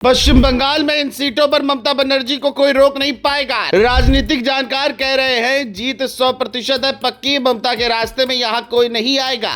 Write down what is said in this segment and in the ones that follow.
पश्चिम बंगाल में इन सीटों पर ममता बनर्जी को कोई रोक नहीं पाएगा। राजनीतिक जानकार कह रहे हैं जीत 100% है पक्की, ममता के रास्ते में यहां कोई नहीं आएगा।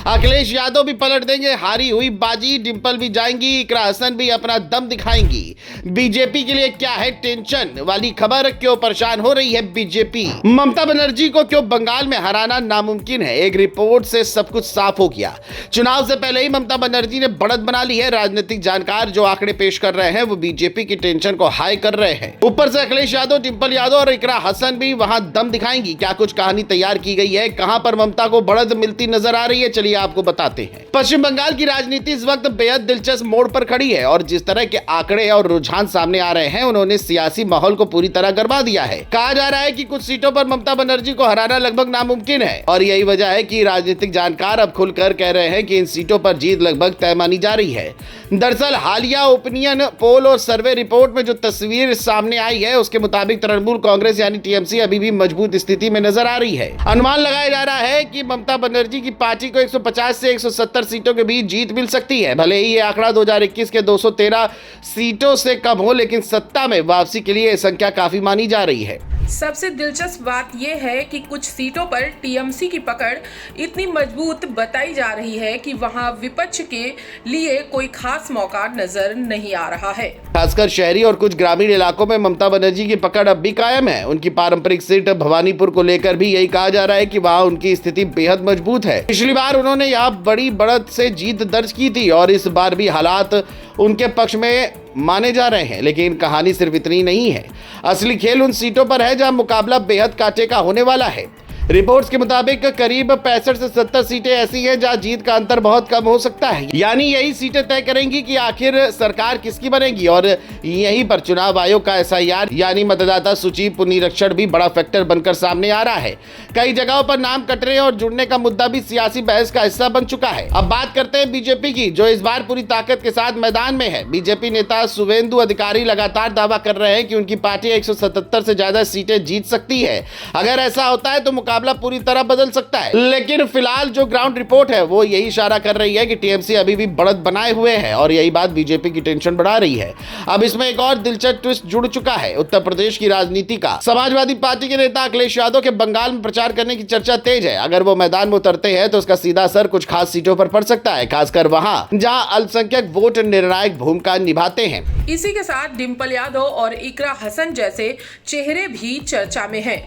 अखिलेश यादव भी पलट देंगे हारी हुई बाजी, डिंपल भी जाएंगी, इकरा हसन भी अपना दम दिखाएंगी। बीजेपी के लिए क्या है टेंशन वाली खबर, क्यों परेशान हो रही है बीजेपी? ममता बनर्जी को क्यों बंगाल में हराना नामुमकिन है, एक रिपोर्ट से सब कुछ साफ हो गया। चुनाव से पहले ही ममता बनर्जी ने बढ़त बना ली है। राजनीतिक जानकार जो आंकड़े पेश कर रहे हैं वो बीजेपी की टेंशन को हाई कर रहे हैं। ऊपर से अखिलेश यादव, डिंपल यादव और इकरा हसन भी वहां दम दिखाएंगी। क्या कुछ कहानी तैयार की गई है, कहां पर ममता को बढ़त मिलती नजर आ रही है, चलिए आपको बताते हैं। पश्चिम बंगाल की राजनीति इस वक्त बेहद दिलचस्प मोड़ पर खड़ी है और जिस तरह के आंकड़े और रुझान सामने आ रहे हैं उन्होंने सियासी माहौल को पूरी तरह गरमा दिया है। कहा जा रहा है कि कुछ सीटों पर ममता बनर्जी को हराना लगभग नामुमकिन है और यही वजह है कि राजनीतिक जानकार अब खुलकर कह रहे हैं कि इन सीटों पर जीत लगभग तय मानी जा रही है। दरअसल हालिया ओपिनियन पोल और सर्वे रिपोर्ट में जो तस्वीर सामने आई है उसके मुताबिक तृणमूल कांग्रेस यानी टीएमसी अभी भी मजबूत स्थिति में नजर आ रही है। अनुमान लगाया जा रहा है कि ममता बनर्जी की पार्टी को 150 से 170 सीटों के बीच जीत मिल सकती है। भले ही ये आंकड़ा 2021 के 213 सीटों से कम हो, लेकिन सत्ता में वापसी के लिए यह संख्या काफी मानी जा रही है। सबसे दिलचस्प बात यह है कि कुछ सीटों पर टीएमसी की पकड़ इतनी मजबूत बताई जा रही है कि वहां विपक्ष के लिए कोई खास मौका नजर नहीं आ रहा है। खासकर शहरी और कुछ ग्रामीण इलाकों में ममता बनर्जी की पकड़ अब भी कायम है। उनकी पारंपरिक सीट भवानीपुर को लेकर भी यही कहा जा रहा है कि वहां उनकी स्थिति बेहद मजबूत है। पिछली बार उन्होंने यहाँ बड़ी बढ़त से जीत दर्ज की थी और इस बार भी हालात उनके पक्ष में माने जा रहे हैं। लेकिन कहानी सिर्फ इतनी नहीं है, असली खेल उन सीटों पर है जहां मुकाबला बेहद कांटे का होने वाला है। रिपोर्ट्स के मुताबिक करीब 65 से 70 सीटें ऐसी हैं जहां जीत का अंतर बहुत कम हो सकता है। यानी यही सीटें तय करेंगी कि आखिर सरकार किसकी बनेगी और यहीं पर चुनाव आयोग का एसआईआर यानी मतदाता सूची पुनरीक्षण भी बड़ा फैक्टर बनकर सामने आ रहा है। कई जगहों पर नाम कटने और जुड़ने का मुद्दा भी सियासी बहस का हिस्सा बन चुका है। अब बात करते हैं बीजेपी की, जो इस बार पूरी ताकत के साथ मैदान में है। बीजेपी नेता शुवेंदु अधिकारी लगातार दावा कर रहे हैं कि उनकी पार्टी 177 से ज्यादा सीटें जीत सकती है। अगर ऐसा होता है तो मुकाबला पूरी तरह बदल सकता है। लेकिन फिलहाल जो ग्राउंड रिपोर्ट है वो यही इशारा कर रही है कि टीएमसी अभी भी बढ़त बनाए हुए है और यही बात बीजेपी की टेंशन बढ़ा रही है। अब इसमें एक और दिलचस्प ट्विस्ट जुड़ चुका है। उत्तर प्रदेश की राजनीति का समाजवादी पार्टी के नेता अखिलेश यादव के बंगाल में प्रचार करने की चर्चा तेज है। अगर वो मैदान में उतरते हैं तो उसका सीधा असर कुछ खास सीटों पर पड़ सकता है, खासकर वहां जहां अल्पसंख्यक वोट निर्णायक भूमिका निभाते हैं। इसी के साथ डिंपल यादव और इकरा हसन जैसे चेहरे भी चर्चा में हैं।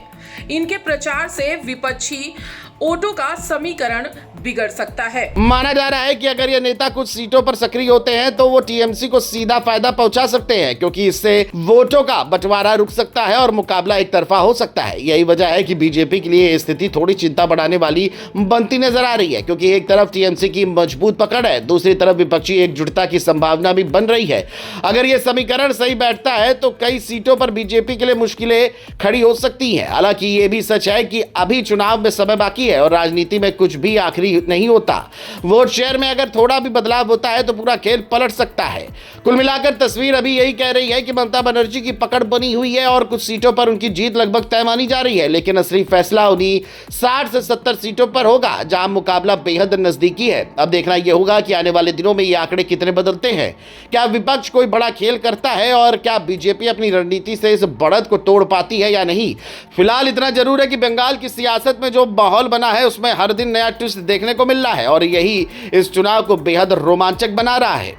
इनके प्रचार से विपक्षी वोटों का समीकरण बिगड़ सकता है। माना जा रहा है कि अगर ये नेता कुछ सीटों पर सक्रिय होते हैं तो वो टीएमसी को सीधा फायदा पहुंचा सकते हैं, क्योंकि इससे वोटों का बंटवारा रुक सकता है और मुकाबला एक तरफा हो सकता है। यही वजह है कि बीजेपी के लिए स्थिति थोड़ी चिंता बढ़ाने वाली बनती नजर आ रही है, क्योंकि एक तरफ टीएमसी की मजबूत पकड़ है, दूसरी तरफ विपक्षी एकजुटता की संभावना भी बन रही है। अगर ये समीकरण सही बैठता है तो कई सीटों पर बीजेपी के लिए मुश्किलें खड़ी हो सकती है। हालांकि ये भी सच है कि अभी चुनाव में समय बाकी है और राजनीति में कुछ भी आखिरी नहीं होता। वोट शेयर में अगर थोड़ा भी बदलाव होता है तो पूरा खेल पलट सकता है। कुल मिलाकर तस्वीर अभी यही कह रही है कि ममता बनर्जी की पकड़ बनी हुई है और कुछ सीटों पर उनकी जीत लगभग तय मानी जा रही है। लेकिन असली फैसला उन्हीं 60 से 70 सीटों पर होगा जहां मुकाबला बेहद नजदीकी है। अब देखना यह होगा कि आने वाले दिनों में ये आंकड़े कितने बदलते हैं। क्या विपक्ष कोई बड़ा खेल करता है और क्या बीजेपी अपनी रणनीति से इस बढ़त को तोड़ पाती है या नहीं। फिलहाल इतना जरूर है कि बंगाल की सियासत में जो माहौल बना है उसमें हर दिन नया ट्विस्ट देखने को मिल रहा है और यही इस चुनाव को बेहद रोमांचक बना रहा है।